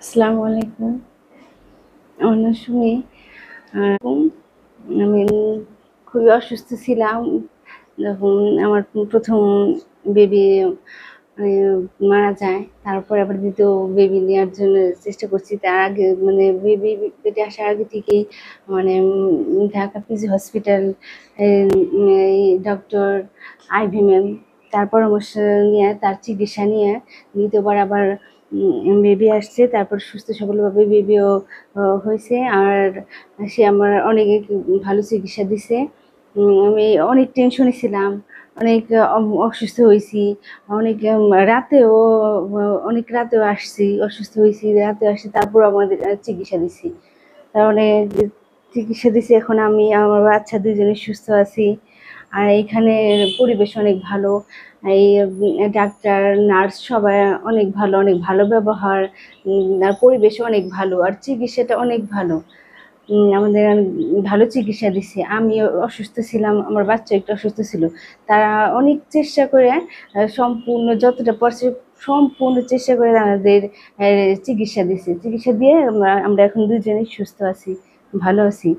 আসসালামু আলাইকুম। আমার নাম সুমি। আমি খুবই অসুস্থ ছিলাম যখন আমার ১ম বেবি মানে মারা যায়। তারপরে আবার ২য় বেবি নেওয়ার জন্য চেষ্টা করছি। তার আগে মানে বেবি আসার আগে থেকেই মানে ঢাকা পিজি হসপিটাল এই ডক্টর আইভি ম্যাম তার পরামর্শ নিয়ে তার চিকিৎসা নিয়ে ২য় বার আবার বেবি আসছে। তারপর সুস্থ সবলভাবে বেবিও হয়েছে। আর সে আমার অনেক ভালো চিকিৎসা দিছে। আমি অনেক টেনশনে ছিলাম, অনেক অসুস্থ হয়েছি, অনেক রাতেও অনেক রাতেও আসছি, অসুস্থ হয়েছি, রাতেও আসছি, তারপর আমাদের চিকিৎসা দিছি। তার অনেক চিকিৎসা দিছি। এখন আমি আমার বাচ্চা দুজনে সুস্থ আছি। আর এইখানের পরিবেশ অনেক ভালো। এই ডাক্তার, নার্স সবাই অনেক ভালো, অনেক ভালো ব্যবহার। আর পরিবেশ অনেক ভালো। আর চিকিৎসাটা অনেক ভালো। আমাদের ভালো চিকিৎসা দিছে। আমিও অসুস্থ ছিলাম, আমার বাচ্চা একটু অসুস্থ ছিল। তারা অনেক চেষ্টা করে সম্পূর্ণ যতটা পারছে সম্পূর্ণ চেষ্টা করে আমাদের চিকিৎসা দিছে। চিকিৎসা দিয়ে আমরা এখন দুজনেই সুস্থ আছি, ভালো আছি।